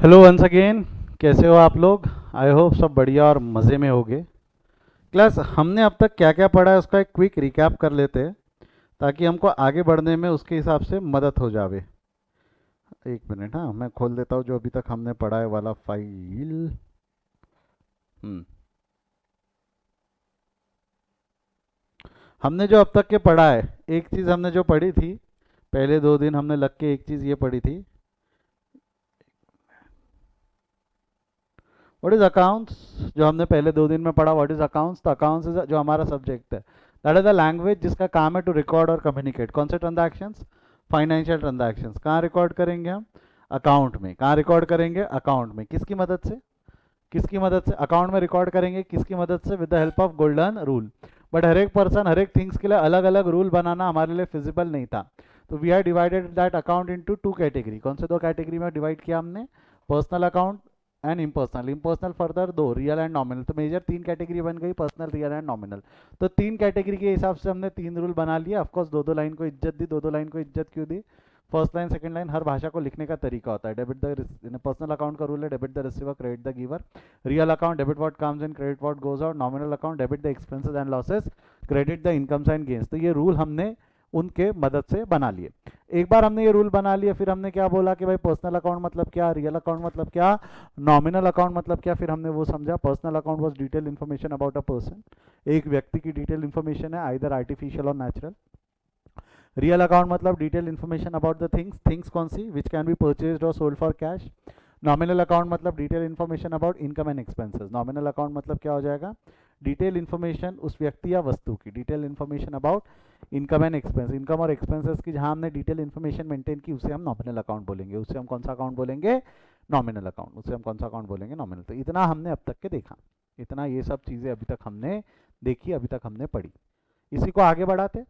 Hello once again. कैसे हो आप लोग? आई होप सब बढ़िया और मज़े में होगे। क्लास, हमने अब तक क्या क्या पढ़ा है उसका एक क्विक रिकैप कर लेते हैं ताकि हमको आगे बढ़ने में उसके हिसाब से मदद हो जावे। एक मिनट, हाँ मैं खोल देता हूँ जो अभी तक हमने पढ़ा है वाला फाइल। हम्म हमने जो अब तक के पढ़ा है, एक चीज़ हमने जो पढ़ी थी पहले 2 दिन हमने लग के, एक चीज़ ये पढ़ी थी, व्हाट इज अकाउंट्स। जो हमने पहले 2 दिन में पढ़ा, व्हाट इज अकाउंट्स। तो अकाउंट्स इज जो हमारा सब्जेक्ट है, दैट इज द लैंग्वेज जिसका काम है टू रिकॉर्ड और कम्युनिकेट। कौन से ट्रांजैक्शंस? Financial transactions. कहाँ रिकॉर्ड करेंगे हम? अकाउंट में। कहाँ रिकॉर्ड करेंगे? अकाउंट में। किसकी मदद से? किसकी मदद से अकाउंट में रिकॉर्ड करेंगे? किसकी मदद से? With the help of golden rule. But हर एक पर्सन हर एक थिंग्स के लिए अलग अलग रूल बनाना हमारे लिए फिजिबल नहीं था। तो we are divided that account into 2 category. कौन से 2 कैटेगरी में डिवाइड किया हमने? Personal account and impersonal. Impersonal further 2, real and nominal. तो मेजर 3 कैटेगरी बन गई, पर्सनल, रियल एंड नॉमिनल। तो 3 कैटेगरी के हिसाब से हमने 3 रूल बना लिया। ऑफकोर्स दो दो लाइन को इज्जत दी। दो दो लाइन को इज्जत क्यों दी? फर्स्ट लाइन सेकंड लाइन हर भाषा को लिखने का तरीका होता है। डेबिट द पर्सनल अकाउंट का रूल है debit the receiver credit the giver. Real account debit what comes in credit what goes out. Nominal account debit the expenses and losses credit the incomes and gains. तो ये rule हमने उनके मदद से बना लिए। एक बार हमने ये रूल बना लिए, फिर हमने क्या बोला कि भाई पर्सनल अकाउंट मतलब क्या, रियल अकाउंट मतलब क्या, नॉमिनल अकाउंट मतलब क्या। फिर हमने वो समझा। Personal account was detail information about a person. एक व्यक्ति की डिटेल इन्फॉर्मेशन है, आइदर आर्टिफिशियल और नेचुरल। रियल अकाउंट मतलब detail information about the things. Things कौन सी? विच कैन बी परचेज्ड और sold for cash. Nominal account मतलब detail information about income and expenses. Nominal account मतलब क्या हो जाएगा? डिटेल इन्फॉर्मेशन उस व्यक्ति या वस्तु की, detail information about income and expense. Income और एक्सपेंसेस की जहां हमने डिटेल इन्फॉर्मेशन मेंटेन की उसे हम नॉमिनल अकाउंट बोलेंगे। उससे हम कौन सा अकाउंट बोलेंगे? Nominal account. उससे हम कौन सा अकाउंट बोलेंगे? नॉमिनल। तो इतना हमने अब तक के देखा। इतना ये सब चीज़ें अभी तक हमने देखी, अभी तक हमने पढ़ी। इसी को आगे बढ़ाते,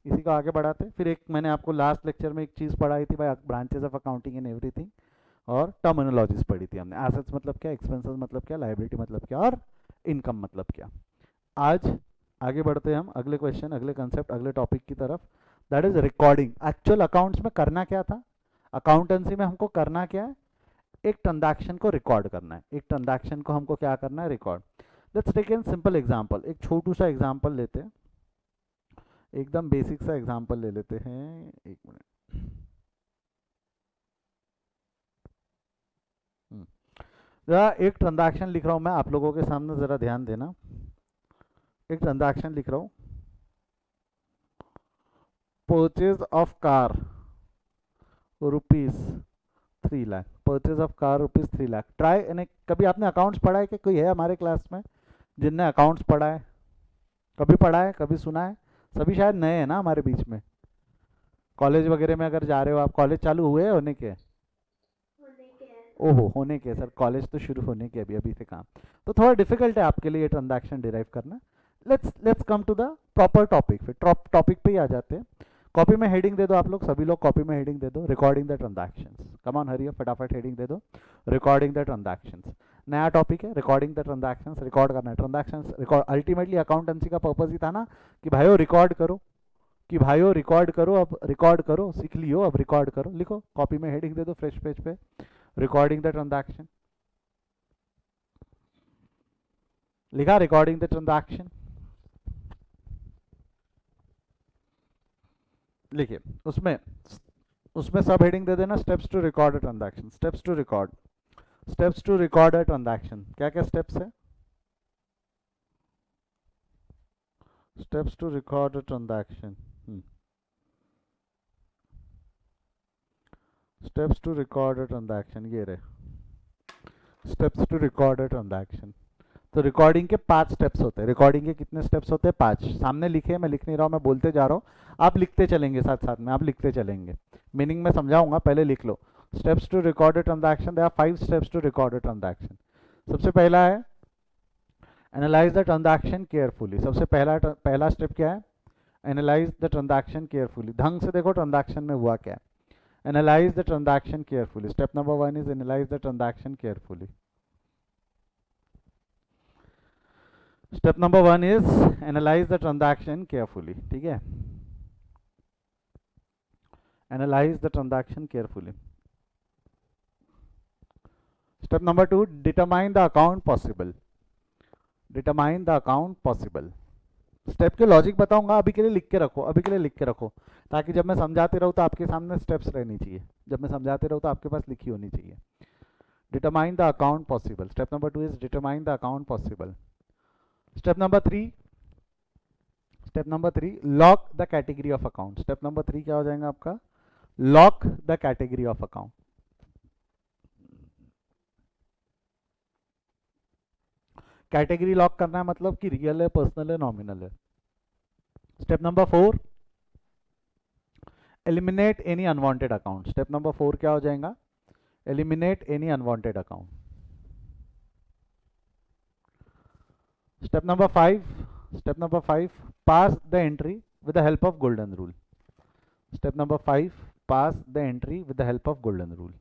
इसी को आगे बढ़ाते। फिर एक मैंने आपको लास्ट लेक्चर में एक चीज़ पढ़ाई थी भाई, branches of accounting and everything. और टर्मिनोलॉजीज पढ़ी थी हमने। एसेट्स मतलब क्या, एक्सपेंसेस मतलब क्या, लाइबिलिटी मतलब क्या, और इनकम मतलब क्या। आज आगे बढ़ते हैं हम अगले क्वेश्चन, अगले कंसेप्ट, अगले टॉपिक की तरफ। That is recording. Actual accounts में करना क्या था? अकाउंटेंसी में हमको करना क्या है? एक ट्रांजैक्शन को रिकॉर्ड करना है। एक ट्रांजैक्शन को हमको क्या करना है? Record. Let's take an simple example. एक छोटू सा एग्जांपल लेते हैं, एकदम बेसिक सा एग्जांपल ले लेते हैं। एक मिनट। जरा एक ट्रांजैक्शन लिख रहा हूँ मैं आप लोगों के सामने, ज़रा ध्यान देना। एक ट्रांजैक्शन लिख रहा हूँ। Purchase of car rupees 3 lakh. Purchase of car rupees 3 lakh. Try, यानी कभी आपने अकाउंट्स पढ़ा है? कि कोई है हमारे क्लास में जिनने अकाउंट्स पढ़ा है? कभी पढ़ा है, कभी सुना है? सभी शायद नए हैं ना हमारे बीच में। कॉलेज वगैरह में अगर जा रहे हो आप, कॉलेज चालू हुए होने के? ओहो, होने के सर, कॉलेज तो शुरू होने के, अभी अभी से काम। तो थोड़ा डिफिकल्ट है आपके लिए ये ट्रांजैक्शन डिराइव करना। Let's come to the proper topic. फिर टॉपिक पे ही आ जाते हैं। कॉपी में हेडिंग दे दो आप लोग, सभी लोग कॉपी में हेडिंग दे दो, recording the transactions. Come on hurry, फटाफट हेडिंग दे दो, रिकॉर्डिंग द ट्रांजैक्शंस। नया टॉपिक है, रिकॉर्डिंग द ट्रांजैक्शंस। रिकॉर्ड करना है ट्रांजैक्शंस। रिकॉर्ड, अल्टीमेटली अकाउंटेंसी का पर्पज ही था ना कि भाइयों रिकॉर्ड करो, कि भाइयों रिकॉर्ड करो। अब रिकॉर्ड करो, सीख लियो, अब रिकॉर्ड करो। लिखो, कॉपी में हेडिंग दे दो फ्रेश पेज पे, रिकॉर्डिंग द ट्रांजैक्शन। लिखा रिकॉर्डिंग द ट्रांजैक्शन, लिखिए। उसमें उसमें सब हेडिंग दे देना, steps to record a transaction. Steps to record, steps to record a transaction. क्या क्या स्टेप्स है? Steps to record a transaction. Steps to record a transaction, ये रहे steps to record a transaction. तो रिकॉर्डिंग के 5 steps होते हैं। Recording के कितने स्टेप्स होते हैं? 5। सामने लिखे, मैं लिख नहीं रहा हूँ, मैं बोलते जा रहा हूँ, आप लिखते चलेंगे, साथ साथ में आप लिखते चलेंगे। मीनिंग में समझाऊंगा, पहले लिख लो। Steps to record a transaction, there are 5 steps to record a transaction. सबसे पहला है एनालाइज द ट्रांजैक्शन केयरफुली। सबसे पहला स्टेप क्या है? Analyse the transaction carefully. ढंग से देखो ट्रांजैक्शन में हुआ क्या है। Analyse the transaction carefully. Step number 1 is analyse the transaction carefully. Step number 1 is analyse the transaction carefully. ठीक है, analyse the transaction carefully. Step number 2, determine the account possible. Determine the account possible. Step के logic बताऊंगा, अभी के लिए लिख के रखो, अभी के लिए लिख के रखो, ताकि जब मैं समझाते रहूँ तो आपके सामने स्टेप्स रहनी चाहिए, जब मैं समझाते रहूँ तो आपके पास लिखी होनी चाहिए। Determine the account possible. Step number 2 is determine the account possible. Step number 3, step number 3, lock the category of account. Step number 3 क्या हो जाएगा आपका? Lock the category of account. Category lock करना है मतलब कि रियल है, पर्सनल है, नॉमिनल है। Step number 4, eliminate any unwanted account. Step number 4 क्या हो जाएगा? Eliminate any unwanted account. Step number 5, step number 5, pass the entry with the help of golden rule. Step number 5, pass the entry with the help of golden rule.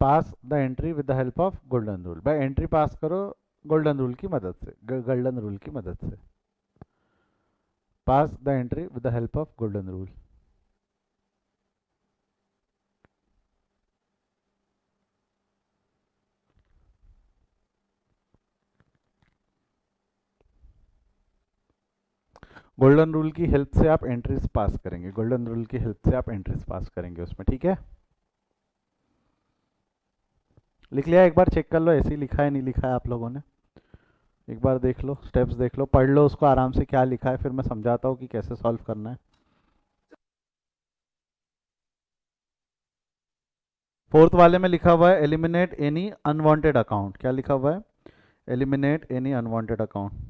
Pass the entry with the help of golden rule. भाई entry पास करो golden rule की मदद से, golden rule की मदद से। Pass the entry with the help of golden rule. Golden rule की help से आप एंट्रीज पास करेंगे, गोल्डन रूल की हेल्प से आप एंट्रीज पास करेंगे उसमें, ठीक है? लिख लिया? एक बार चेक कर लो ऐसे ही लिखा है नहीं लिखा है आप लोगों ने, एक बार देख लो, स्टेप्स देख लो, पढ़ लो उसको आराम से क्या लिखा है, फिर मैं समझाता हूँ कि कैसे सॉल्व करना है। फोर्थ वाले में लिखा हुआ है एलिमिनेट एनी अनवांटेड अकाउंट। क्या लिखा हुआ है? Eliminate any unwanted account.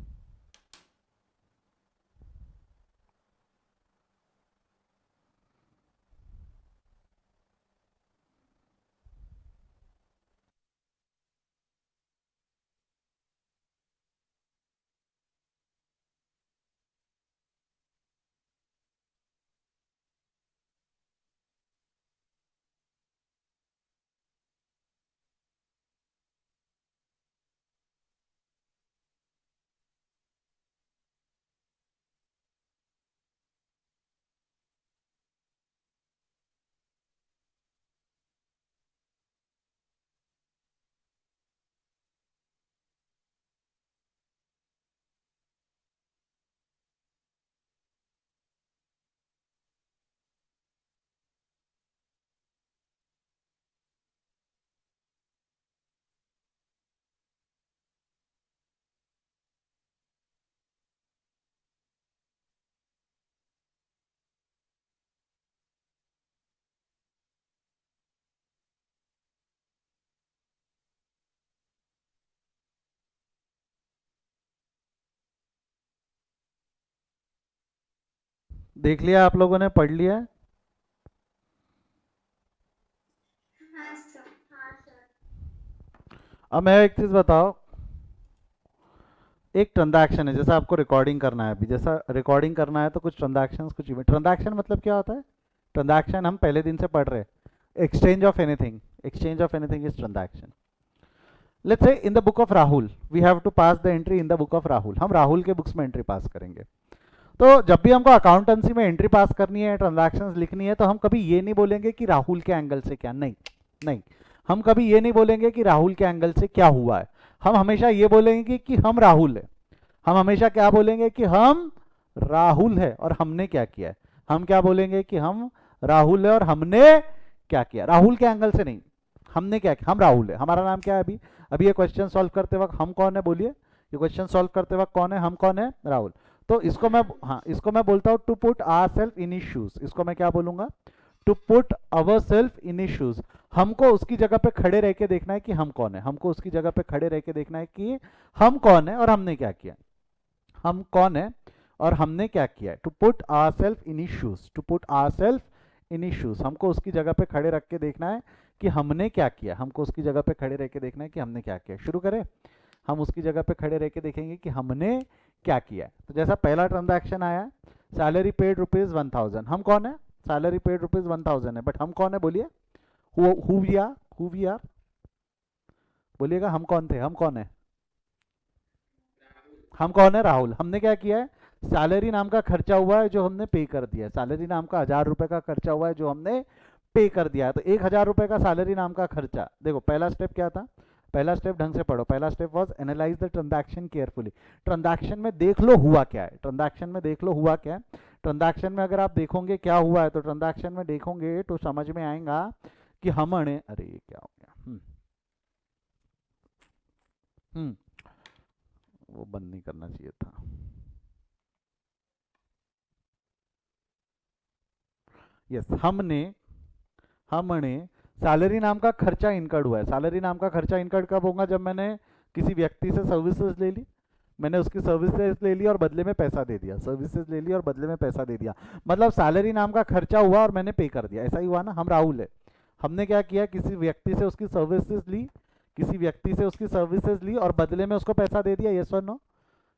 देख लिया आप लोगों ने? पढ़ लिया है? अब मैं एक चीज बताओ, एक ट्रांजैक्शन है, जैसा आपको रिकॉर्डिंग करना है, अभी जैसा रिकॉर्डिंग करना है तो कुछ ट्रांजैक्शंस, कुछ इवेंट। ट्रांजैक्शन मतलब क्या होता है? ट्रांजैक्शन हम पहले दिन से पढ़ रहे हैं, exchange of anything, exchange of anything is transaction. Let's say in the book of Rahul we have to pass the entry in the book of Rahul. हम राहुल के बुक्स में एंट्री पास करेंगे। तो जब भी हमको अकाउंटेंसी में एंट्री पास करनी है, ट्रांजैक्शंस लिखनी है, तो हम कभी ये नहीं बोलेंगे कि राहुल के एंगल से क्या, नहीं नहीं, हम कभी ये नहीं बोलेंगे कि राहुल के एंगल से क्या हुआ है। हम हमेशा ये बोलेंगे कि हम राहुल है। हम हमेशा क्या बोलेंगे? कि हम राहुल है और हमने क्या किया है। हम क्या बोलेंगे? कि हम राहुल है और हमने क्या किया, राहुल के एंगल से नहीं, हमने क्या किया। हम राहुल है, हमारा नाम क्या है? अभी अभी ये क्वेश्चन सॉल्व करते वक्त हम कौन है? बोलिए, ये क्वेश्चन सॉल्व करते वक्त कौन है? हम कौन है? राहुल। तो इसको मैं, हाँ इसको मैं बोलता हूँ to put our self in issues. इसको मैं क्या बोलूंगा? To put our self in issues. हमको उसकी जगह पे खड़े रह के देखना है कि हम कौन है। हमको उसकी जगह पे खड़े रह के देखना है कि हम कौन है और हमने क्या किया। हम कौन है और हमने क्या किया है। To put our self in issues, to put our self in issues. हमको उसकी जगह पे खड़े रख के देखना है कि हमने क्या किया। हमको उसकी जगह पे खड़े रह के देखना है कि हमने क्या किया। शुरू करें? हम उसकी जगह पे खड़े रह के देखेंगे कि हमने क्या किया है। तो जैसा पहला ट्रांजैक्शन आया, सैलरी पेड ₹1000। हम कौन है? सैलरी पेड ₹1000 है, बट हम कौन है? बोलिए, who we are, who we are, बोलिएगा हम कौन थे, हम कौन है? हम कौन है? राहुल। हमने क्या किया है? सैलरी नाम का खर्चा हुआ है जो हमने पे कर दिया है, सैलरी नाम का 1000 रुपए का खर्चा हुआ है जो हमने पे कर दिया है। तो 1000 रुपए का सैलरी नाम का खर्चा, देखो पहला स्टेप क्या था, पहला स्टेप ढंग से पढ़ो, पहला step was analyse the transaction carefully. Transaction में देख लो हुआ क्या है, ट्रांजैक्शन में देख लो हुआ क्या है। ट्रांजैक्शन में अगर आप देखोगे क्या हुआ है, तो ट्रांजैक्शन में देखोगे तो समझ में आएगा कि हमने, अरे ये क्या हो गया, हम्म वो बंद नहीं करना चाहिए था। यस, हमने सैलरी नाम का खर्चा इनकर्ड हुआ है। सैलरी नाम का खर्चा इनकर्ड कब होगा, जब मैंने किसी व्यक्ति से सर्विसेज ले ली, मैंने उसकी सर्विसेज ले ली और बदले में पैसा दे दिया, सर्विसेज ले ली और बदले में पैसा दे दिया, मतलब सैलरी नाम का खर्चा हुआ और मैंने पे कर दिया, ऐसा ही हुआ ना। हम राहुल है, हमने क्या किया, किसी व्यक्ति से उसकी सर्विसेज ली, किसी व्यक्ति से उसकी सर्विसेज ली और बदले में उसको पैसा दे दिया, यस और नो।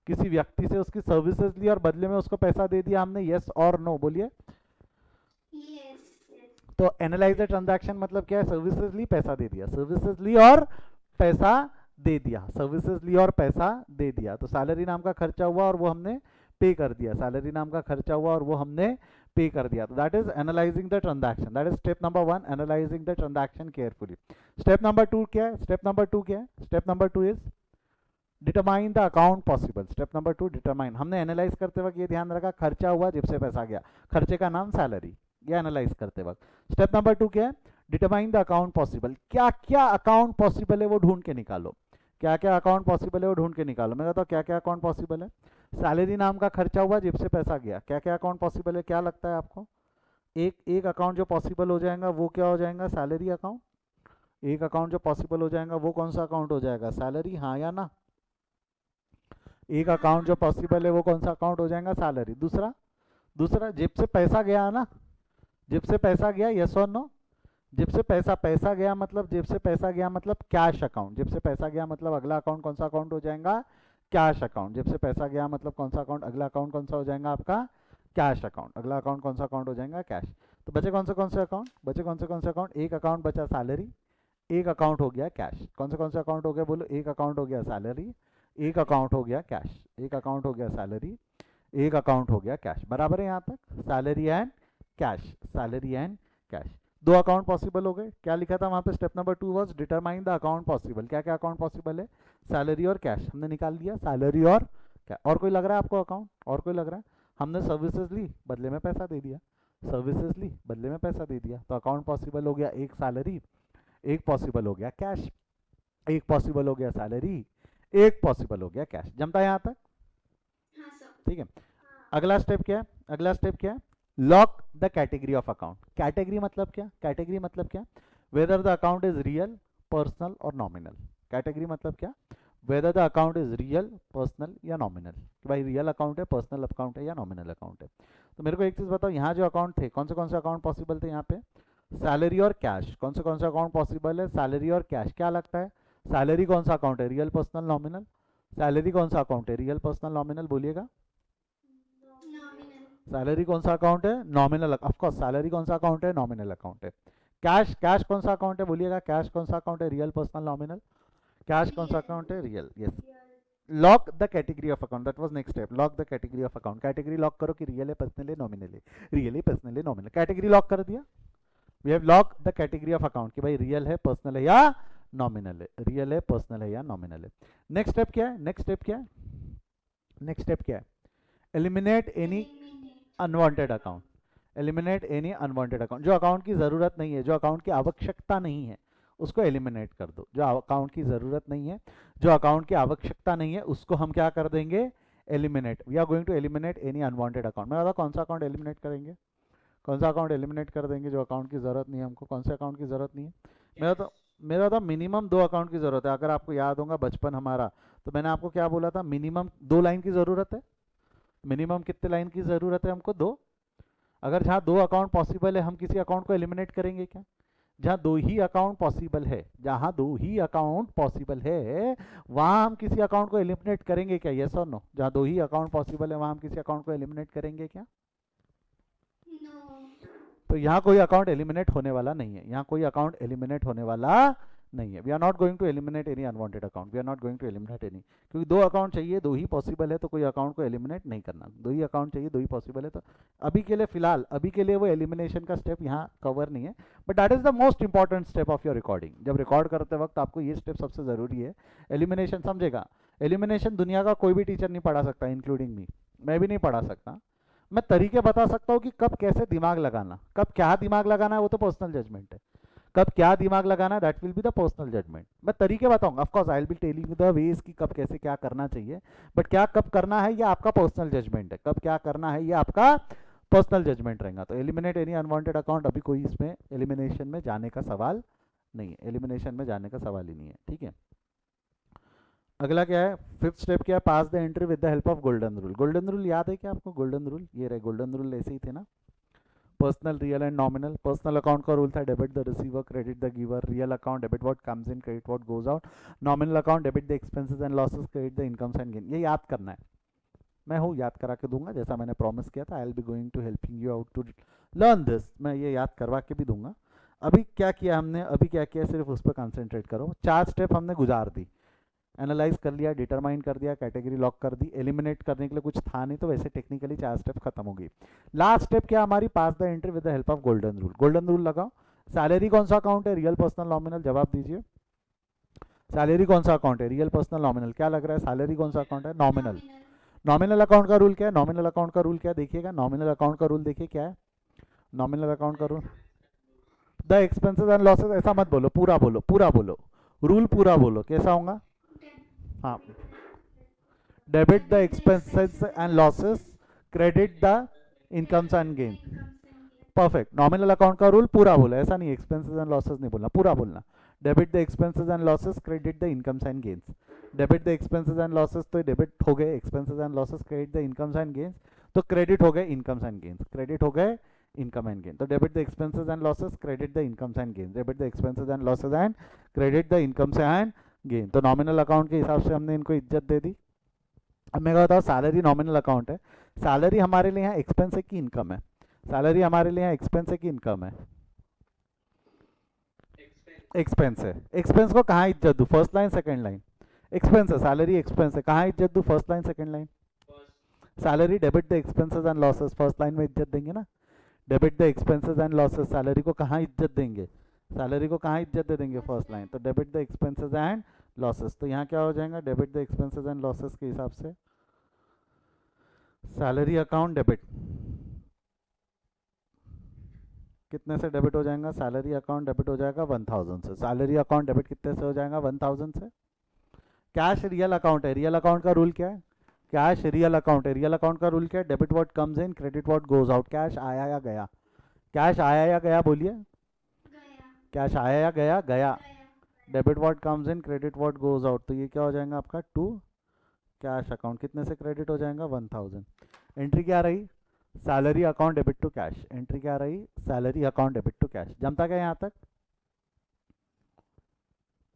किसी व्यक्ति से उसकी सर्विसेज ली और बदले में उसको पैसा दे दिया हमने, यस और नो बोलिए। तो एनालाइज द ट्रांजैक्शन मतलब क्या है, सर्विसेज ली पैसा दे दिया, सर्विसेज ली और पैसा दे दिया, सर्विसेज ली और पैसा दे दिया। तो सैलरी नाम का खर्चा हुआ और वो हमने पे कर दिया, सैलरी नाम का खर्चा हुआ और वो हमने पे कर दिया। तो that is analysing the transaction, that is step number 1, analysing the transaction carefully. Step number 2 क्या है, स्टेप नंबर 2 क्या है, step number 2 is determine the account possible. Step number 2 determine, हमने एनालाइज करते वक्त ये ध्यान रखा खर्चा हुआ जेब से पैसा गया, खर्चे का नाम सैलरी, ये एनालाइज करते वक्त। स्टेप नंबर 2 क्या है, डिटरमाइन द अकाउंट पॉसिबल, क्या क्या अकाउंट पॉसिबल है वो ढूंढ के निकालो, क्या क्या अकाउंट पॉसिबल है वो ढूंढ के निकालो। मैं कहता हूँ क्या क्या अकाउंट पॉसिबल है, सैलरी नाम का खर्चा हुआ जेब से पैसा गया, क्या क्या अकाउंट पॉसिबल है, क्या लगता है आपको। एक अकाउंट जो पॉसिबल हो जाएगा वो क्या हो जाएगा, सैलरी अकाउंट। एक अकाउंट जो पॉसिबल हो जाएगा वो कौन सा अकाउंट हो जाएगा, सैलरी, हाँ या ना। एक अकाउंट जो पॉसिबल है वो कौन सा अकाउंट हो जाएगा, सैलरी। दूसरा, दूसरा जेब से पैसा गया ना, जेब से पैसा गया, यस और नो। जेब से पैसा गया मतलब, जेब से पैसा गया मतलब कैश अकाउंट, जेब से पैसा गया मतलब अगला अकाउंट कौन सा अकाउंट हो जाएगा, कैश अकाउंट। जेब से पैसा गया मतलब कौन सा अकाउंट, अगला अकाउंट कौन सा हो जाएगा आपका, कैश अकाउंट। अगला अकाउंट कौन सा अकाउंट हो जाएगा, कैश। तो बचे कौन से अकाउंट, बचे कौन से अकाउंट, एक अकाउंट बचा सैलरी, एक अकाउंट हो गया कैश। कौन से अकाउंट हो गया बोलो, एक अकाउंट हो गया सैलरी, एक अकाउंट हो गया कैश, एक अकाउंट हो गया सैलरी, एक अकाउंट हो गया कैश। बराबर है यहाँ तक, salary and cash, salary and cash, दो अकाउंट पॉसिबल हो गए। क्या लिखा था वहाँ पे, step number 2 was determine the account possible, क्या क्या अकाउंट पॉसिबल है, सैलरी और कैश, हमने निकाल दिया सैलरी और क्या। और कोई लग रहा है आपको अकाउंट, और कोई लग रहा है, हमने सर्विसेज ली बदले में पैसा दे दिया, सर्विसेज ली बदले में पैसा दे दिया, तो अकाउंट पॉसिबल हो गया एक सैलरी, एक पॉसिबल हो गया कैश, एक पॉसिबल हो गया सैलरी, एक पॉसिबल हो गया कैश। जमता है यहाँ तक, ठीक है। अगला स्टेप क्या है, अगला स्टेप क्या है, lock the category of account. Category मतलब क्या, कैटेगरी मतलब क्या, whether the account is real, personal और नॉमिनल। कैटेगरी मतलब क्या, whether the account is real, personal या नॉमिनल, कि भाई रियल अकाउंट है, पर्सनल अकाउंट है या नॉमिनल अकाउंट है। तो मेरे को एक चीज बताओ, यहाँ जो अकाउंट थे कौन से अकाउंट पॉसिबल थे, यहाँ पे सैलरी और कैश। कौन से अकाउंट पॉसिबल है, सैलरी और कैश। क्या लगता है, सैलरी कौन सा अकाउंट है, रियल, पर्सनल, नॉमिनल। सैलरी कौन सा अकाउंट है, रियल, पर्सनल, नॉमिनल, बोलिएगा। सैलरी कौन सा अकाउंट है, नॉमिनल, ऑफ कोर्स सैलरी कौन सा अकाउंट है, नॉमिनल अकाउंट है। कैश, कैश कौन सा अकाउंट है बोलिएगा, कैश कौन सा अकाउंट है, रियल, पर्सनल, नॉमिनल। कैश कौन सा अकाउंट है, real, yes. Lock the category of account, that was next step, lock the category of account. Category lock करो कि रियल है, पर्सनल है, नॉमिनल है, रियल है, पर्सनल है, नॉमिनल। कैटेगरी लॉक कर दिया, we have lock the category of account, कि भाई रियल है, पर्सनल है या नॉमिनल है, रियल है, पर्सनल है या नॉमिनल है। नेक्स्ट स्टेप क्या है, नेक्स्ट स्टेप क्या है, नेक्स्ट स्टेप क्या है, eliminate any unwanted account. Eliminate any unwanted account, जो अकाउंट की ज़रूरत नहीं है, जो अकाउंट की आवश्यकता नहीं है, उसको एलिमिनेट कर दो। जो अकाउंट की ज़रूरत नहीं है, जो अकाउंट की आवश्यकता नहीं है, उसको हम क्या कर देंगे, eliminate. We are going to eliminate any unwanted account. मैं बता कौन सा अकाउंट एलिमिनेट करेंगे, कौन सा अकाउंट एलिमिनेट कर देंगे, जो अकाउंट की ज़रूरत नहीं है हमको, कौन से अकाउंट की ज़रूरत नहीं है। मेरा तो मिनिमम 2 अकाउंट की ज़रूरत है। अगर आपको याद होगा बचपन हमारा, तो मैंने आपको क्या बोला था, मिनिमम 2 लाइन की ज़रूरत है। मिनिमम कितने लाइन की ज़रूरत है हमको, 2। अगर जहाँ 2 अकाउंट पॉसिबल है, हम किसी अकाउंट को एलिमिनेट करेंगे क्या, जहाँ 2 ही अकाउंट पॉसिबल है, जहाँ 2 ही अकाउंट पॉसिबल है वहाँ हम किसी अकाउंट को एलिमिनेट करेंगे क्या, यस और नो। जहाँ 2 ही अकाउंट पॉसिबल है वहाँ हम किसी अकाउंट को एलिमिनेट करेंगे क्या, तो यहाँ कोई अकाउंट एलिमिनेट होने वाला नहीं है, यहाँ कोई अकाउंट एलिमिनेट होने वाला नहीं है। We are not going to eliminate any unwanted account, we are not going to eliminate any, क्योंकि दो अकाउंट चाहिए, दो ही पॉसिबल है, तो कोई अकाउंट को एलिमिनेट नहीं करना, दो ही अकाउंट चाहिए, दो ही पॉसिबल है, तो अभी के लिए फिलहाल अभी के लिए वो एलिमिनेशन का स्टेप यहाँ कवर नहीं है, but that is the most important step of your recording. जब रिकॉर्ड करते वक्त आपको ये स्टेप सबसे ज़रूरी है, एलिमिनेशन समझेगा। एलिमिनेशन दुनिया का कोई भी टीचर नहीं पढ़ा सकता, इंक्लूडिंग मी, मैं भी नहीं पढ़ा सकता। मैं तरीके बता सकता हूँ कि कब कैसे दिमाग लगाना, कब क्या दिमाग लगाना है, वो तो पर्सनल जजमेंट है, कब क्या दिमाग लगाना है that will be the personal judgement. मैं तरीके बताऊंगा, of course I will be telling you the ways कि कब कैसे क्या करना चाहिए, बट क्या कब करना है ये आपका पर्सनल जजमेंट है, कब क्या करना है ये आपका पर्सनल जजमेंट रहेगा। तो एलिमिनेट एनी अनवांटेड अकाउंट, अभी कोई इसमें एलिमिनेशन में जाने का सवाल नहीं है, एलिमिनेशन में जाने का सवाल ही नहीं है, ठीक है। अगला क्या है, फिफ्थ स्टेप क्या है, pass the entry with the help of golden rule. Golden rule याद है क्या आपको? गोल्डन रूल ये रहे, गोल्डन रूल ऐसे ही थे ना, personal, real and nominal. Personal account का रूल था debit the receiver credit the giver, real account debit what comes in credit what goes out, nominal account debit the expenses and losses credit the incomes and gain. ये याद करना है, मैं हूँ याद करा के दूंगा, जैसा मैंने प्रॉमिस किया था, I will be going to helping you out to learn this, मैं ये याद करवा के भी दूंगा। अभी क्या किया हमने, अभी क्या किया, सिर्फ उस पर कंसंट्रेट करो। 4 स्टेप हमने गुजार दी, एनालाइज कर लिया, डिटरमाइन कर दिया, कैटेगरी लॉक कर दी, एलिमिनेट करने के लिए कुछ था नहीं, तो वैसे टेक्निकली 4 स्टेप खत्म हो गई। लास्ट स्टेप क्या हमारी, pass the entry with the help of golden rule. Golden rule लगाओ। सैलरी कौन सा अकाउंट है, रियल पर्सनल नॉमिनल, जवाब दीजिए। सैलरी कौन सा अकाउंट है, रियल पर्सनल नॉमिनल, क्या लग रहा है, सैलरी कौन सा अकाउंट है, नॉमिनल। नॉमिनल अकाउंट का रूल क्या है, नॉमिनल अकाउंट का रूल क्या देखिएगा, नॉमिनल अकाउंट का रूल देखिए क्या है, नॉमिनल अकाउंट का rule, the expenses and losses, ऐसा मत बोलो, पूरा बोलो, पूरा बोलो, रूल पूरा बोलो, कैसा होगा, हाँ, debit the expenses and losses credit the incomes and gain, perfect. Nominal account का रूल पूरा बोला, ऐसा नहीं एक्सपेंसेस एंड लॉसेस नहीं बोलना, पूरा बोलना। Debit the expenses and losses credit the incomes and gains. Debit the expenses and losses तो डेबिट हो गए, expenses and losses credit the incomes and gains तो क्रेडिट हो गए इनकम्स एंड गेन्स, क्रेडिट हो गए इनकम एंड गेन। तो debit the expenses and losses credit the incomes and gain, debit the expenses and losses and credit the incomes and gain. तो nominal account के हिसाब से हमने इनको इज्जत दे दी। अब मैं बताऊँ, सैलरी नॉमिनल अकाउंट है, सैलरी हमारे लिए यहाँ एक्सपेंस है कि इनकम है, सैलरी हमारे लिए यहाँ एक्सपेंस है कि इनकम है, एक्सपेंस है। एक्सपेंस को कहाँ इज्जत दूँ, first line second line, expense है, सैलरी एक्सपेंस है, कहाँ इज्जत दूँ, first line second line. Salary debit the expenses and losses, first line में इज्जत देंगे ना, debit the expenses and losses, salary को कहाँ इज्जत देंगे, सैलरी को कहाँ इज्जत दे देंगे, फर्स्ट लाइन, तो debit the expenses and losses. तो यहाँ क्या हो जाएगा, debit the expenses and losses के हिसाब से सैलरी अकाउंट डेबिट कितने से डेबिट हो जाएगा, सैलरी अकाउंट डेबिट हो जाएगा 1000 से, सैलरी अकाउंट डेबिट कितने से हो जाएगा 1000 से। कैश रियल अकाउंट है, रियल अकाउंट का रूल क्या है, कैश रियल अकाउंट है, रियल अकाउंट का रूल क्या है, debit what comes in credit what goes out. Cash आया या गया, कैश आया या गया, बोलिए, कैश आया या गया, गया। Debit what comes in credit what goes out, तो ये क्या हो जाएगा आपका टू कैश अकाउंट, कितने से क्रेडिट हो जाएगा 1000। एंट्री क्या रही, salary account debit to cash, entry क्या रही, salary account debit to cash. जमता क्या यहाँ तक,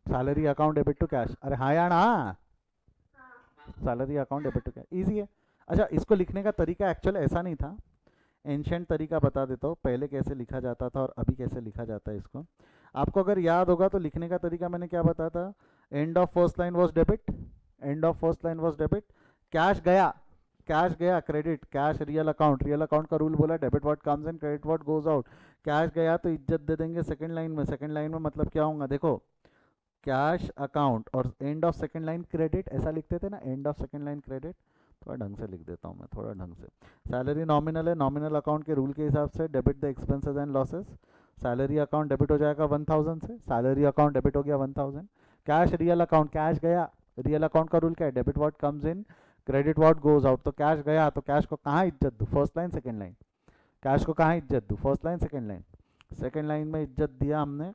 salary account debit to cash, अरे हाँ या ना, salary account debit to cash, easy है। अच्छा, इसको लिखने का तरीका एक्चुअल ऐसा नहीं था, एंशेंट तरीका बता देता हूँ, पहले कैसे लिखा जाता था और अभी कैसे लिखा जाता है इसको। आपको अगर याद होगा तो लिखने का तरीका मैंने क्या बताया था, and of first line was debit, and of first line was debit, cash गया, कैश गया credit, cash real account, real account का रूल बोला debit what comes in credit what goes out. Cash गया तो इज्जत दे देंगे सेकंड लाइन में, second line में मतलब क्या होगा, देखो कैश अकाउंट और and of second line credit, ऐसा लिखते थे ना, and of second line credit, थोड़ा ढंग से लिख देता हूँ मैं, थोड़ा ढंग से। सैलरी नॉमिनल है, नॉमिनल अकाउंट के रूल के हिसाब से debit the expenses and losses, salary account debit हो जाएगा 1000 से, सैलरी अकाउंट डेबिट हो गया 1000। कैश रियल अकाउंट, कैश गया, रियल अकाउंट का रूल क्या है, debit what comes in credit what goes out, तो कैश गया तो कैश को कहाँ इज्जत दूँ, first line second line, cash को कहाँ इज्जत दूँ, first line second line, second line में इज्जत दिया हमने,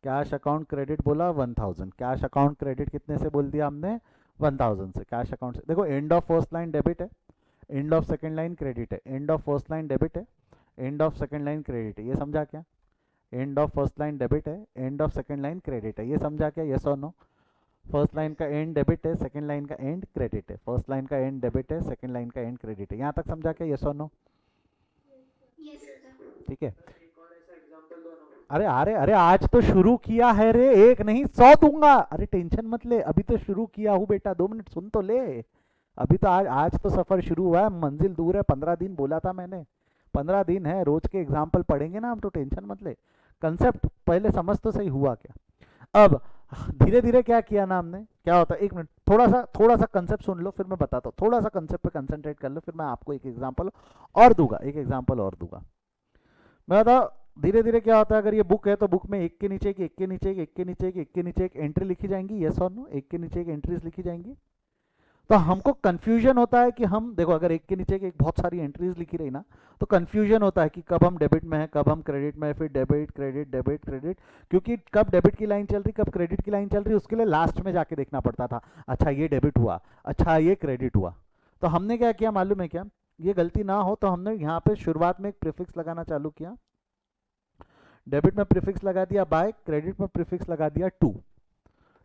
कैश अकाउंट क्रेडिट बोला 1000, कैश अकाउंट क्रेडिट कितने से बोल दिया हमने 1000 से, कैश अकाउंट से। देखो end of first line debit है, end of second line credit है, end of first line debit है, end of second line credit है, ये समझा क्या, end of first line debit है, end of second line credit है, ये समझा क्या, यस और नो। फर्स्ट लाइन का एंड डेबिट है, सेकंड लाइन का एंड क्रेडिट है, फर्स्ट लाइन का एंड डेबिट है, सेकंड लाइन का एंड क्रेडिट है, यहाँ तक समझा क्या, यस और नो, ठीक है। अरे अरे अरे आज तो शुरू किया है रे, एक नहीं 100 दूंगा। अरे टेंशन मत ले, अभी तो शुरू किया हूँ बेटा, 2 मिनट सुन तो ले। अभी तो आज आज तो सफर शुरू हुआ है, मंजिल दूर है, 15 दिन बोला था मैंने। 15 दिन है, रोज के एग्जाम्पल पढ़ेंगे ना हम, तो टेंशन मत ले। कंसेप्ट पहले समझ तो सही हुआ क्या। अब धीरे धीरे क्या किया ना हमने, क्या होता है, 1 मिनट, थोड़ा सा कंसेप्ट सुन लो फिर मैं बताता हूँ। थोड़ा सा कंसेप्ट पे कंसंट्रेट कर लो, फिर मैं आपको एक एग्जाम्पल और दूंगा, एक एग्जाम्पल और दूंगा। मैं बताओ धीरे धीरे क्या होता है। अगर ये बुक है तो बुक में एक के नीचे एक, एक के नीचे एक, एक के नीचे एक, एक के नीचे एक एंट्री लिखी जाएंगी, यस और नो, एक के नीचे एक एंट्रीज लिखी जाएंगी। तो हमको कंफ्यूजन होता है कि हम देखो, अगर एक के नीचे एक बहुत सारी एंट्रीज लिखी रही ना, तो कंफ्यूजन होता है कि कब हम डेबिट में है, कब हम क्रेडिट में है, फिर डेबिट क्रेडिट डेबिट क्रेडिट, क्योंकि कब डेबिट की लाइन चल रही कब क्रेडिट की लाइन चल रही, उसके लिए लास्ट में जाके देखना पड़ता था। अच्छा ये डेबिट हुआ, अच्छा ये क्रेडिट हुआ। तो हमने क्या किया मालूम है क्या, ये गलती ना हो तो हमने यहाँ पे शुरुआत में एक प्रीफिक्स लगाना चालू किया। डेबिट में प्रीफिक्स लगा दिया बाय, क्रेडिट में प्रीफिक्स लगा दिया टू।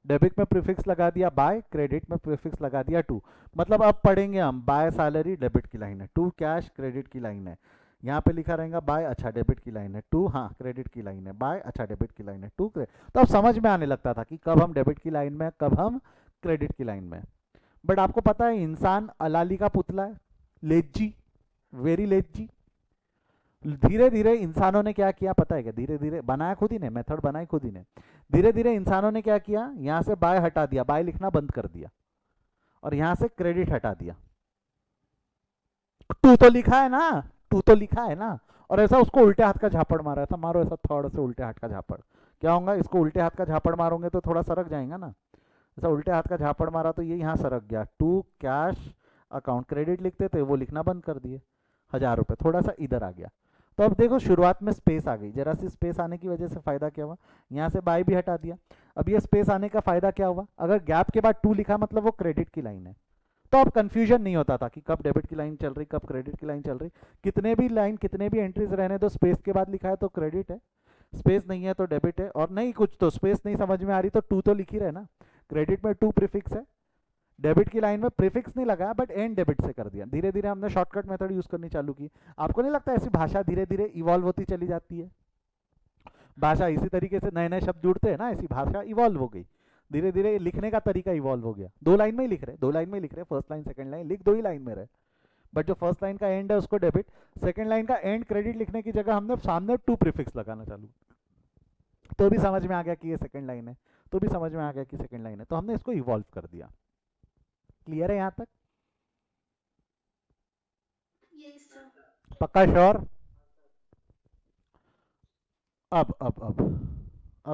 डेबिट में प्रीफिक्स लगा दिया बाय, क्रेडिट में प्रीफिक्स लगा दिया टू। मतलब अब पढ़ेंगे हम, बाय सैलरी डेबिट की लाइन है, टू कैश क्रेडिट की लाइन है। यहाँ पे लिखा रहेगा बाय, अच्छा डेबिट की लाइन है, टू हाँ क्रेडिट की लाइन है, बाय अच्छा डेबिट की लाइन है, टू क्रेडिट। तो अब समझ में आने लगता था कि कब हम डेबिट की लाइन में है, कब हम क्रेडिट की लाइन में है। बट आपको पता है इंसान अलाली का पुतला है, लेजी, वेरी लेजी। धीरे धीरे इंसानों ने क्या किया पता है क्या, धीरे धीरे बनाया खुद ही ने, मेथड बनाई खुद ही ने। धीरे धीरे इंसानों ने क्या किया, यहाँ से बाय हटा दिया, बाय लिखना बंद कर दिया, और यहाँ से क्रेडिट हटा दिया। टू तो लिखा है ना, टू तो लिखा है ना। और ऐसा उसको उल्टे हाथ का झापड़ मारा था, मारो ऐसा थोड़ा से उल्टे हाथ का झापड़, क्या होगा, इसको उल्टे हाथ का झापड़ मारोगे तो थोड़ा सरक जाएगा ना। ऐसा उल्टे हाथ का झापड़ मारा तो ये यहाँ सरक गया। टू कैश अकाउंट, क्रेडिट लिखते थे वो लिखना बंद कर दिए, 1000 रुपये थोड़ा सा इधर आ गया। तो अब देखो शुरुआत में स्पेस आ गई, जरा सी स्पेस आने की वजह से फायदा क्या हुआ, यहाँ से बाय भी हटा दिया। अब ये स्पेस आने का फायदा क्या हुआ, अगर गैप के बाद टू लिखा मतलब वो क्रेडिट की लाइन है। तो अब कंफ्यूजन नहीं होता था कि कब डेबिट की लाइन चल रही कब क्रेडिट की लाइन चल रही। कितने भी लाइन कितने भी एंट्रीज रहने दो, स्पेस के बाद लिखा है तो क्रेडिट है, स्पेस नहीं है तो डेबिट है, और नहीं कुछ तो स्पेस नहीं समझ में आ रही तो टू तो लिखी रहे ना। क्रेडिट में टू प्रीफिक्स है, डेबिट की लाइन में प्रीफिक्स नहीं लगाया बट एंड डेबिट से कर दिया। धीरे धीरे हमने शॉर्टकट मेथड यूज करनी चालू की। आपको नहीं लगता ऐसी भाषा धीरे धीरे इवॉल्व होती चली जाती है, भाषा इसी तरीके से नए नए शब्द जुड़ते हैं ना, ऐसी भाषा इवॉल्व हो गई। धीरे धीरे लिखने का तरीका इवॉल्व हो गया, 2 लाइन में ही लिख रहे, 2 लाइन में ही लिख रहे, फर्स्ट लाइन सेकंड लाइन लिख 2 ही लाइन में रहे। बट जो फर्स्ट लाइन का एंड है उसको डेबिट, सेकंड लाइन का एंड क्रेडिट लिखने की जगह हमने सामने टू प्रीफिक्स लगाना चालू, तो भी समझ में आ गया कि ये सेकंड लाइन है, तो भी समझ में आ गया कि सेकंड लाइन है, तो हमने इसको इवॉल्व कर दिया। क्लियर है यहाँ तक, पक्का श्योर। अब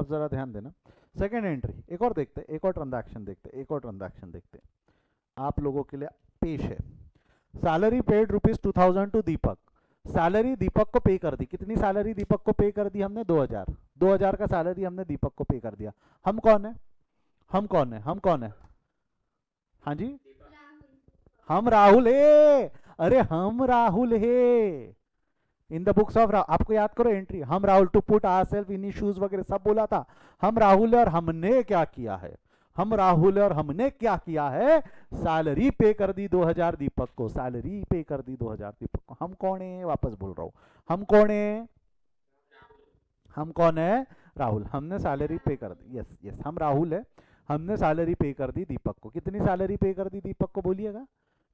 जरा ध्यान देना, सेकंड एंट्री एक और देखते, एक और ट्रांजैक्शन देखते, एक और ट्रांजैक्शन देखते, आप लोगों के लिए पेश है। Salary paid ₹2000 to Deepak, salary Deepak को पे कर दी। कितनी सैलरी दीपक को पे कर दी हमने, 2000, 2000 का सैलरी हमने दीपक को पे कर दिया। हम कौन है, हम कौन है, हम कौन है, हाँ जी, हम राहुल है। अरे हम राहुल है, इन द बुक्स ऑफ, आपको याद करो एंट्री, हम Rahul to put our self in shoes वगैरह सब बोला था। हम राहुल है और हमने क्या किया है, हम राहुल है और हमने क्या किया है, सैलरी पे कर दी 2000 दीपक को, सैलरी पे कर दी 2000 दीपक को। हम कौन है, वापस बोल रहा हूं, हम कौन है, हम कौन है, राहुल। हमने सैलरी पे कर दी, यस यस हम राहुल है, हमने सैलरी पे कर दी दीपक को। कितनी सैलरी पे कर दी दीपक को बोलिएगा,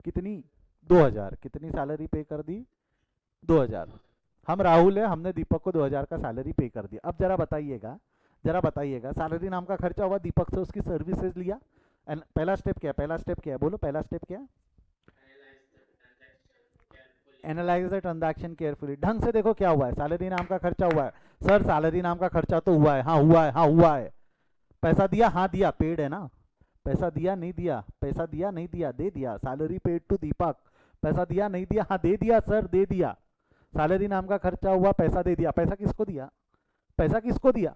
कितनी, 2000। कितनी सैलरी पे कर दी, 2000। हम राहुल है, हमने दीपक को 2000 का सैलरी पे कर दिया। अब जरा बताइएगा, जरा बताइएगा, सैलरी नाम का खर्चा हुआ, दीपक से उसकी सर्विसेज लिया, एंड पहला स्टेप क्या है, पहला स्टेप क्या है, बोलो पहला स्टेप क्या है, एनालाइज द ट्रांजैक्शन केयरफुली। ढंग से देखो क्या हुआ है, सैलरी नाम का खर्चा हुआ है, सर सैलरी नाम का खर्चा तो हुआ है, हाँ हुआ है, हाँ हुआ है। पैसा दिया, हाँ दिया, पेड है ना, पैसा दिया नहीं दिया, पैसा दिया नहीं दिया, दे दिया, सैलरी पेड टू दीपक। पैसा दिया नहीं दिया, हाँ दे दिया सर, दे दिया, सैलरी नाम का खर्चा हुआ, पैसा दे दिया। पैसा किसको दिया, पैसा किसको दिया,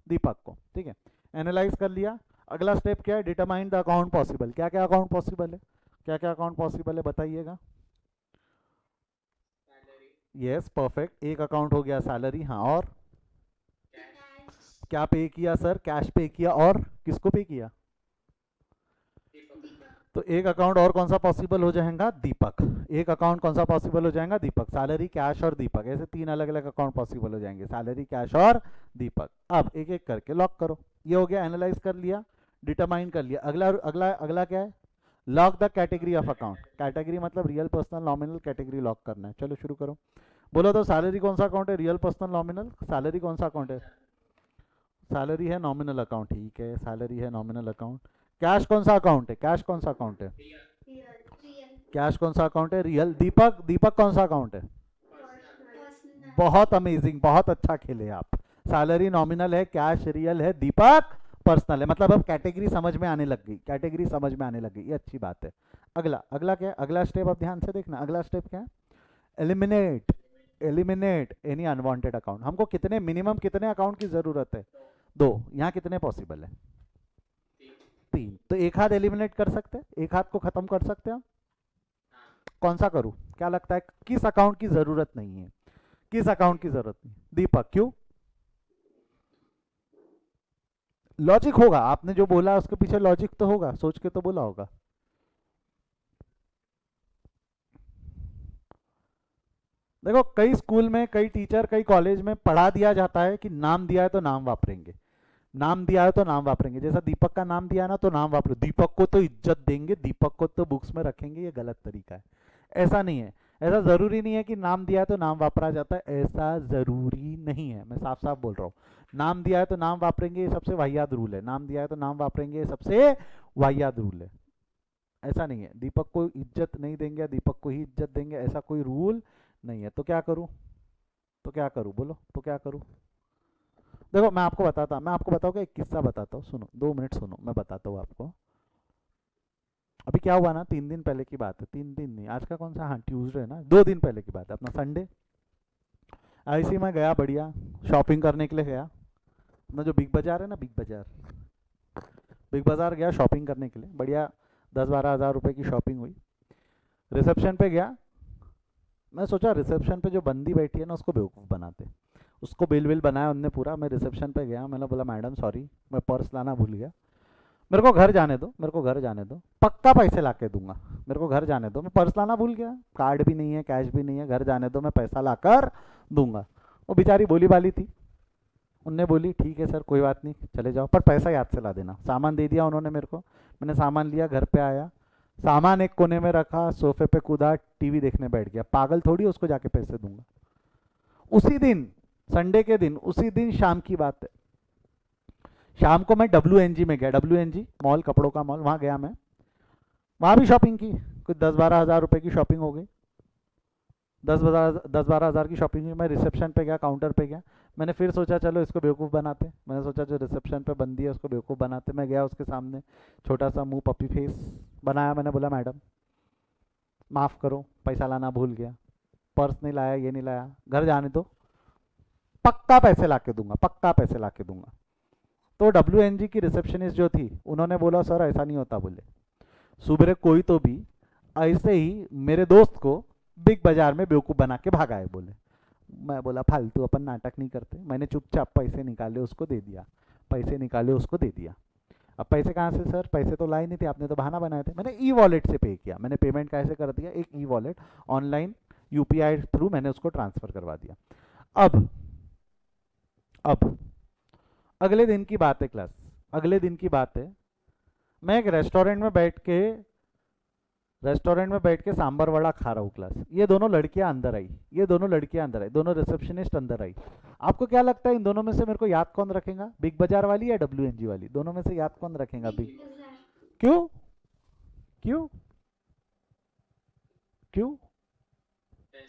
दीपक को, ठीक है। एनालाइज कर लिया, अगला स्टेप क्या है, डिटरमाइन द अकाउंट पॉसिबल। क्या क्या अकाउंट पॉसिबल है, क्या क्या अकाउंट पॉसिबल है बताइएगा। यस परफेक्ट, एक अकाउंट हो गया सैलरी, हाँ और क्या पे किया सर, कैश पे किया, और किसको पे किया, तो एक अकाउंट और कौन सा पॉसिबल हो जाएगा, दीपक। एक अकाउंट कौन सा पॉसिबल हो जाएगा, दीपक। सैलरी, कैश और दीपक, ऐसे तीन अलग अलग अकाउंट पॉसिबल हो जाएंगे, सैलरी, कैश और दीपक। अब एक एक करके लॉक करो। ये हो गया, एनालाइज कर लिया, डिटरमाइन कर लिया। अगला अगला अगला क्या है, lock the category of account. Category मतलब real, personal, nominal, category lock करना है। चलो शुरू करो। बोलो तो सैलरी कौन सा अकाउंट है, रियल, पर्सनल, नॉमिनल। सैलरी कौन सा अकाउंट है, सैलरी है नॉमिनल अकाउंट, ठीक है, सैलरी है नॉमिनल अकाउंट। कैश कौन सा अकाउंट है, कैश कौन सा अकाउंट है, कैश कौन सा अकाउंट है, रियल। दीपक, दीपक कौन सा अकाउंट है, बहुत अमेजिंग, बहुत अच्छा खेले आप। सैलरी नॉमिनल है, कैश रियल है, दीपक पर्सनल है। मतलब अब कैटेगरी समझ में आने लग गई, कैटेगरी समझ में आने लग गई, ये अच्छी बात है। अगला, अगला क्या है, अगला स्टेप अब ध्यान से देखना। अगला स्टेप क्या है, eliminate, eliminate any unwanted account. हमको कितने, मिनिमम कितने अकाउंट की जरूरत है, दो। यहाँ कितने पॉसिबल है, तीन। तो एक हाथ एलिमिनेट कर सकते हैं, एक हाथ को खत्म कर सकते हैं। कौन सा करूं, क्या लगता है, किस अकाउंट की जरूरत नहीं है, किस अकाउंट की जरूरत नहीं, दीपक क्यों। लॉजिक होगा, आपने जो बोला उसके पीछे लॉजिक तो होगा, सोच के तो बोला होगा। देखो कई स्कूल में, कई टीचर, कई कॉलेज में पढ़ा दिया जाता है कि नाम दिया है तो नाम वापरेंगे, नाम दिया है तो नाम वापरेंगे। जैसा दीपक का नाम दिया ना तो नाम वापरो, दीपक को तो इज्जत देंगे, दीपक को तो बुक्स में रखेंगे, ये गलत तरीका है। ऐसा नहीं है, ऐसा जरूरी नहीं है कि नाम दिया है तो नाम वापरा जाता है, ऐसा जरूरी नहीं है, मैं साफ साफ बोल रहा हूँ। नाम दिया है तो नाम वापरेंगे, ये सबसे वाहियात रूल है। नाम दिया है तो नाम वापरेंगे, ये सबसे वाहियात रूल है। ऐसा नहीं है, दीपक को इज्जत नहीं देंगे, दीपक को ही इज्जत देंगे, ऐसा कोई रूल नहीं है। तो क्या करूं, तो क्या करूं, बोलो तो क्या करूं। देखो मैं आपको बताऊँ एक किस्सा बताता हूँ, सुनो, 2 मिनट सुनो, मैं बताता हूँ आपको। अभी क्या हुआ ना, 3 दिन पहले की बात है, 3 दिन नहीं, आज का कौन सा, हाँ ट्यूसडे ना, 2 दिन पहले की बात है, अपना संडे। ऐसे ही मैं गया बढ़िया शॉपिंग करने के लिए गया, अपना जो बिग बाजार है ना, बिग बाजार, बिग बाजार गया शॉपिंग करने के लिए, बढ़िया 10-12 हज़ार रुपये की शॉपिंग हुई। रिसेप्शन पे गया, मैं सोचा रिसेप्शन पे जो बंदी बैठी है ना उसको बेवकूफ़ बनाते, उसको बिल बिल बनाया उनने पूरा। मैं रिसेप्शन पे गया, मैंने बोला मैडम सॉरी मैं पर्स लाना भूल गया, मेरे को घर जाने दो, मेरे को घर जाने दो, पक्का पैसे ला के दूंगा, मेरे को घर जाने दो, मैं पर्स लाना भूल गया, कार्ड भी नहीं है, कैश भी नहीं है, घर जाने दो, मैं पैसा ला कर दूंगा। वो बेचारी बोली बाली थी, उनने बोली ठीक है सर कोई बात नहीं चले जाओ, पर पैसा याद से ला देना। सामान दे दिया उन्होंने मेरे को, मैंने सामान लिया, घर पे आया, सामान एक कोने में रखा, सोफे पे कूदा, टीवी देखने बैठ गया। पागल थोड़ी उसको जाके पैसे दूंगा। उसी दिन, संडे के दिन, उसी दिन शाम की बात है, शाम को मैं WNG में गया, WNG मॉल, कपड़ों का मॉल, वहाँ गया मैं, वहाँ भी शॉपिंग की, कुछ 10-12 हज़ार रुपये की शॉपिंग हो गई। 10-12 हज़ार की शॉपिंग हुई। मैं रिसेप्शन पे गया, काउंटर पे गया, मैंने फिर सोचा चलो इसको बेवकूफ़ बनाते, मैंने सोचा जो रिसेप्शन पे बंदी है उसको बेवकूफ़ बनाते। मैं गया उसके सामने, छोटा सा मुंह पपी फेस बनाया, मैंने बोला मैडम माफ़ करो पैसा लाना भूल गया, पर्स नहीं लाया, ये नहीं लाया, घर जाने दो, पक्का पैसे ला के दूंगा, पक्का पैसे ला के दूंगा। तो WNG की रिसेप्शनिस्ट जो थी उन्होंने बोला सर ऐसा नहीं होता, बोले सुबह कोई तो भी ऐसे ही मेरे दोस्त को बिग बाजार में बेवकूफ़ बना के भागा है, बोले। मैं बोला फालतू अपन नाटक नहीं करते, मैंने चुपचाप पैसे निकाले उसको दे दिया, पैसे निकाले उसको दे दिया। अब पैसे कहाँ से सर, पैसे तो लाए नहीं थे, आपने तो बहाना बनाए थे। मैंने ई वॉलेट से पे किया, मैंने पेमेंट कैसे कर दिया, एक e wallet online UPI through मैंने उसको ट्रांसफ़र करवा दिया। अब अगले दिन की बात है क्लास, अगले दिन की बात है, मैं एक रेस्टोरेंट में बैठ के सांबर वड़ा खा रहा हूँ क्लास। ये दोनों लड़कियां अंदर आई, ये दोनों लड़कियां अंदर आई, दोनों रिसेप्शनिस्ट अंदर आई। आपको क्या लगता है इन दोनों में से मेरे को याद कौन रखेगा, बिग बाजार वाली या WNG वाली, दोनों में से याद कौन रखेगा, बिग। क्यों, क्यों, क्यों,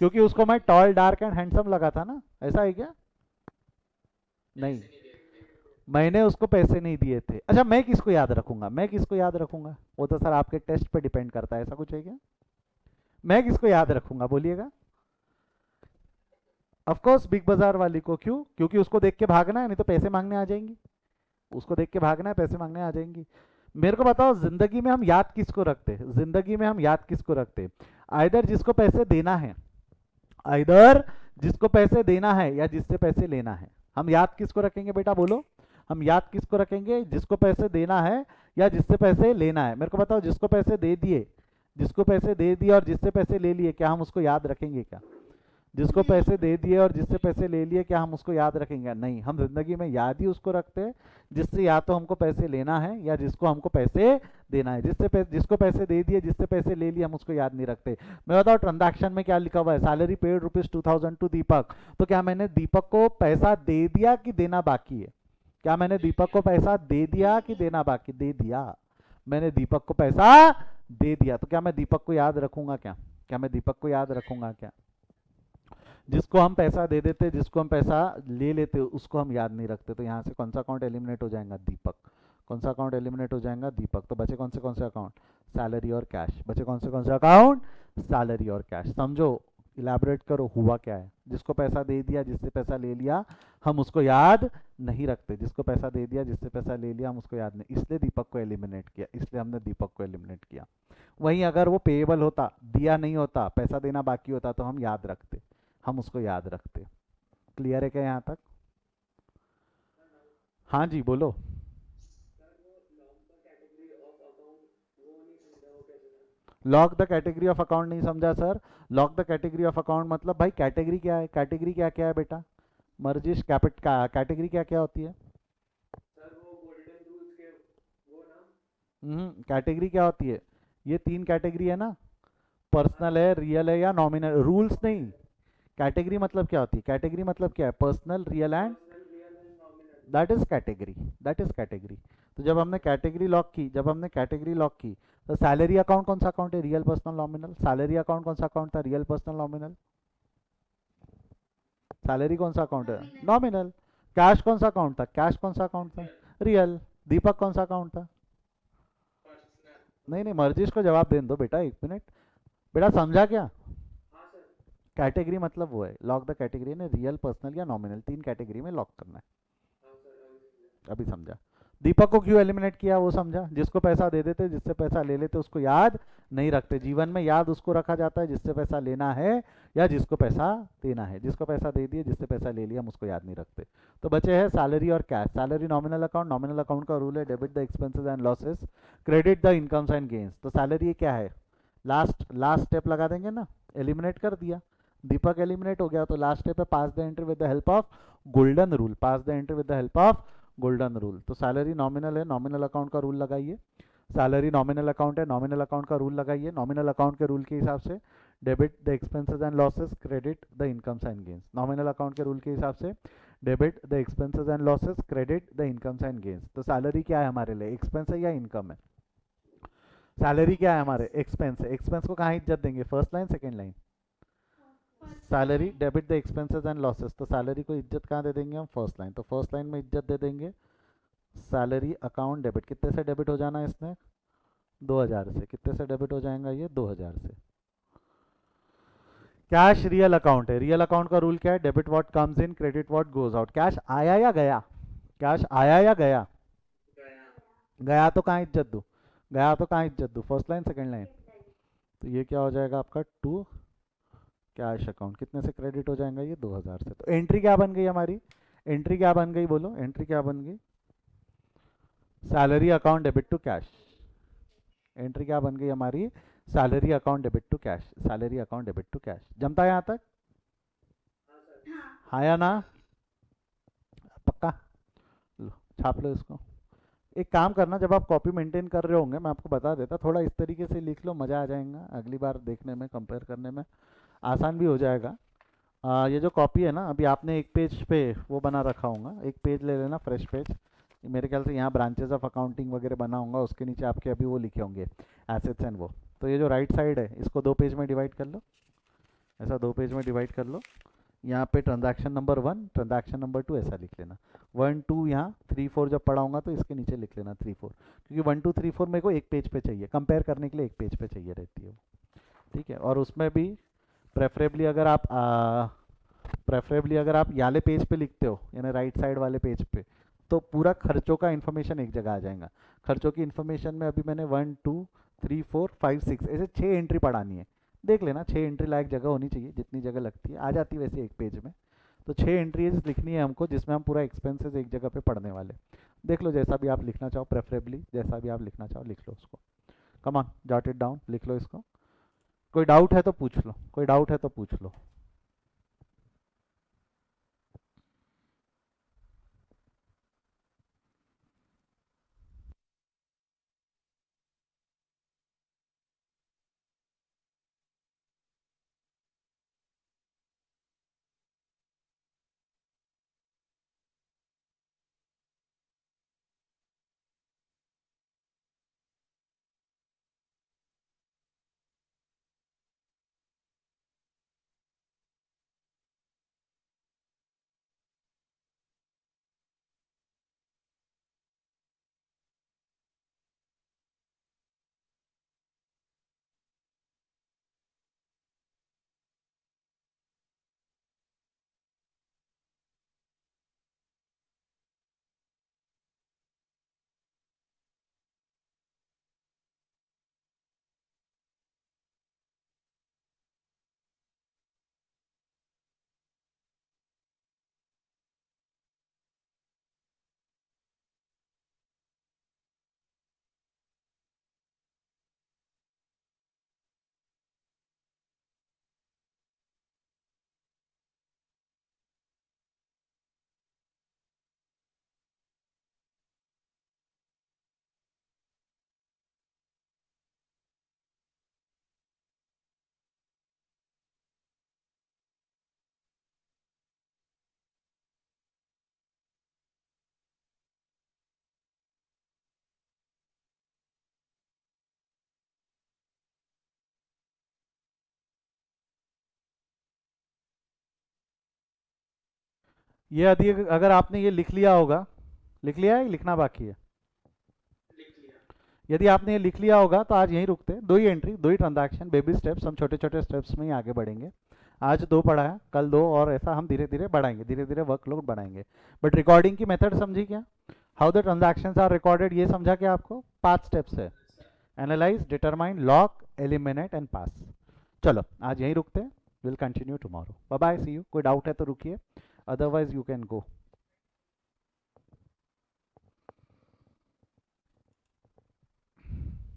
क्योंकि उसको मैं टॉल डार्क एंड हैंडसम लगा था ना, ऐसा है क्या, नहीं, मैंने उसको पैसे नहीं दिए थे। अच्छा मैं किसको याद रखूंगा, मैं किसको याद रखूंगा, वो तो सर आपके टेस्ट पे डिपेंड करता है, ऐसा कुछ है क्या, मैं किसको याद रखूंगा बोलिएगा। ऑफ कोर्स बिग बाजार वाली को, क्यों, क्योंकि उसको देख के भागना है, नहीं तो पैसे मांगने आ जाएंगी, उसको देख के भागना है, पैसे मांगने आ जाएंगी। मेरे को बताओ जिंदगी में हम याद किसको रखते हैं, जिंदगी में हम याद किसको रखते हैं, आइदर जिसको पैसे देना है, आइदर जिसको पैसे देना है या जिससे पैसे लेना है, हम याद किसको रखेंगे बेटा बोलो, हम याद किसको रखेंगे? जिसको पैसे देना है या जिससे पैसे लेना है। मेरे को बताओ, जिसको पैसे दे दिए, जिसको पैसे दे दिए और जिससे पैसे ले लिए, क्या हम उसको याद रखेंगे क्या? जिसको पैसे दे दिए और जिससे पैसे ले लिए, क्या हम उसको याद रखेंगे? नहीं, हम जिंदगी में याद ही उसको रखते हैं जिससे या तो हमको पैसे लेना है या जिसको हमको पैसे देना है। जिसको पैसे दे दिए, जिससे पैसे ले लिए, हम उसको याद नहीं रखते। मैं बताऊँ ट्रांजैक्शन में क्या लिखा हुआ है? सैलरी पेड ₹2000 टू दीपक। तो क्या मैंने दीपक को पैसा दे दिया कि देना बाकी है? क्या मैंने दीपक को पैसा दे दिया कि देना बाकी? दे दिया। मैंने दीपक को पैसा दे दिया, तो क्या मैं दीपक को याद रखूंगा क्या? क्या मैं दीपक को याद रखूंगा क्या? जिसको हम पैसा दे देते, जिसको हम पैसा ले लेते, उसको हम याद नहीं रखते। तो यहाँ से कौन सा अकाउंट एलिमिनेट हो जाएगा? दीपक। कौन सा अकाउंट एलिमिनेट हो जाएगा? दीपक। तो बचे कौन से अकाउंट? सैलरी और कैश। बचे कौन से अकाउंट? सैलरी और कैश। समझो, इलेबोरेट करो हुआ क्या है। जिसको पैसा दे दिया, जिससे पैसा ले लिया, हम उसको याद नहीं रखते। जिसको पैसा दे दिया, जिससे पैसा ले लिया, हम उसको याद नहीं, इसलिए दीपक को एलिमिनेट किया। इसलिए हमने दीपक को एलिमिनेट किया। वहीं अगर वो पेएबल होता, दिया नहीं होता, पैसा देना बाकी होता, तो हम याद रखते, हम उसको याद रखते। क्लियर है क्या यहाँ तक? हाँ जी बोलो। Lock the category of account नहीं समझा sir. Lock the category of account मतलब भाई कैटेगरी क्या है? कैटेगरी क्या क्या है बेटा? मर्जिश कैपिट का कैटेगरी क्या क्या होती है? कैटेगरी क्या होती है? ये 3 कैटेगरी है ना, पर्सनल है, रियल है या नॉमिनल। रूल्स नहीं, कैटेगरी मतलब क्या होती है? कैटेगरी मतलब क्या है? Personal, real and, that is category, that is category. तो जब हमने कैटेगरी लॉक की, तो सैलरी अकाउंट कौन सा अकाउंट है? Real, personal, nominal. Salary account कौन सा अकाउंट था? Real, personal, nominal. सैलरी कौन सा अकाउंट है? नॉमिनल। कैश कौन सा अकाउंट था? कैश कौन सा अकाउंट था? रियल। दीपक कौन सा अकाउंट था? नहीं नहीं, मर्जिश को जवाब देने दो बेटा, 1 मिनट। बेटा समझा क्या? कैटेगरी मतलब वो है, लॉक द कैटेगरी ने रियल, पर्सनल या नॉमिनल 3 कैटेगरी में लॉक करना है। अभी समझा? दीपक को क्यों एलिमिनेट किया वो समझा? जिसको पैसा दे देते, जिससे पैसा ले लेते, उसको याद नहीं रखते। जीवन में याद उसको रखा जाता है जिससे पैसा लेना है या जिसको पैसा देना है। जिसको पैसा दे दिए, जिससे पैसा ले लिया, हम उसको याद नहीं रखते। तो बचे हैं सैलरी और cash. Salary nominal account, nominal account का रूल है debit the expenses and losses, credit the incomes and gains. तो सैलरी क्या है? लास्ट स्टेप लगा देंगे ना, एलिमिनेट कर दिया, दीपक एलिमिनेट हो गया। तो लास्ट स्टेप है pass the entry with the help of golden rule. Pass the entry with the help of golden rule. तो सैलरी नॉमिनल है, नॉमिनल अकाउंट का रूल लगाइए। सैलरी नॉमिनल अकाउंट है, नॉमिनल अकाउंट का रूल लगाइए। Nominal account के rule के हिसाब से debit the expenses and losses, credit the incomes and gains. Nominal account के रूल के हिसाब से debit the expenses and losses, credit the incomes and gains. तो सैलरी क्या है हमारे लिए? एक्सपेंस है या इनकम है? सैलरी क्या है हमारे? एक्सपेंस है। एक्सपेंस को कहाँ इज्जत देंगे? First line, second line? Salary debit the expenses and losses. तो सैलरी को इज्जत कहाँ दे देंगे हम? First line. तो फर्स्ट लाइन में इज्जत दे देंगे सैलरी अकाउंट डेबिट। कितने से डेबिट हो जाना है इसने? 2000 से। कितने से डेबिट हो जाएगा ये? 2000 से। कैश रियल अकाउंट है। रियल अकाउंट का रूल क्या है? Debit what comes in, credit what goes out. Cash आया या गया? कैश आया या गया? गया तो कहाँ इज्जत दूँ? गया तो कहाँ इज्जत दूँ? First line, second line? तो ये क्या हो जाएगा आपका? To cash account. कितने से क्रेडिट हो जाएगा ये? 2000 से। तो एंट्री क्या बन गई हमारी? एंट्री क्या बन गई बोलो? एंट्री क्या बन गई? Salary account debit to cash. Entry क्या बन गई हमारी? Salary account debit to cash. Salary account debit to cash. जमता है यहाँ तक? हाँ या ना? पक्का? लो छाप लो इसको। एक काम करना, जब आप कॉपी मेंटेन कर रहे होंगे, मैं आपको बता देता, थोड़ा इस तरीके से लिख लो, मज़ा आ जाएगा अगली बार देखने में, कंपेयर करने में आसान भी हो जाएगा। ये जो कॉपी है ना, अभी आपने एक पेज पे वो बना रखा होगा, एक पेज ले लेना, फ्रेश पेज। मेरे ख्याल से यहाँ ब्रांचेस ऑफ अकाउंटिंग वगैरह बना होगा, उसके नीचे आपके अभी वो लिखे होंगे एसेट्स एंड वो। तो ये जो राइट साइड है, इसको 2 पेज में डिवाइड कर लो, ऐसा 2 पेज में डिवाइड कर लो। यहाँ पे ट्रांजैक्शन नंबर 1, ट्रांजैक्शन नंबर 2 ऐसा लिख लेना। 1 2 यहाँ 3 4 जब पढ़ाऊंगा तो इसके नीचे लिख लेना 3 4, क्योंकि 1 2 3 4 मेरे को एक पेज पे चाहिए, कंपेयर करने के लिए एक पेज पे चाहिए रहती है वो। ठीक है, और उसमें भी प्रेफरेबली अगर आप याले पेज पे लिखते हो, यानी राइट साइड वाले पेज पे, तो पूरा खर्चों का इन्फॉर्मेशन एक जगह आ जाएगा। खर्चों की इन्फॉर्मेशन में अभी मैंने 1 2 3 4 5 6 ऐसे 6 एंट्री पढ़ानी है। देख लेना, 6 एंट्री लायक जगह होनी चाहिए, जितनी जगह लगती है आ जाती है वैसे एक पेज में। तो 6 एंट्रीज लिखनी है हमको, जिसमें हम पूरा एक्सपेंसेस एक जगह पे पढ़ने वाले। देख लो जैसा भी आप लिखना चाहो, प्रेफरेबली जैसा भी आप लिखना चाहो लिख लो उसको। Come on, jot it down, लिख लो इसको। कोई डाउट है तो पूछ लो, कोई डाउट है तो पूछ लो। ये यदि अगर आपने ये लिख लिया होगा, लिख लिया है, लिखना बाकी है? यदि आपने ये लिख लिया होगा तो आज यहीं रुकते हैं। 2 ही एंट्री, 2 ही ट्रांजैक्शन, बेबी स्टेप्स, हम छोटे छोटे स्टेप्स में ही आगे बढ़ेंगे। आज 2 पढ़ा है, कल 2, और ऐसा हम धीरे धीरे बढ़ाएंगे, धीरे धीरे वर्कलोड बढ़ाएंगे। बट रिकॉर्डिंग की मेथड समझी क्या? How the transactions are recorded, ये समझा क्या आपको? 5 स्टेप्स है, analyse, determine, lock, eliminate and pass. चलो आज यहीं रुकते हैं, will continue tomorrow. Bye bye, see you. कोई डाउट है तो रुकिए, अदरवाइज यू कैन गो।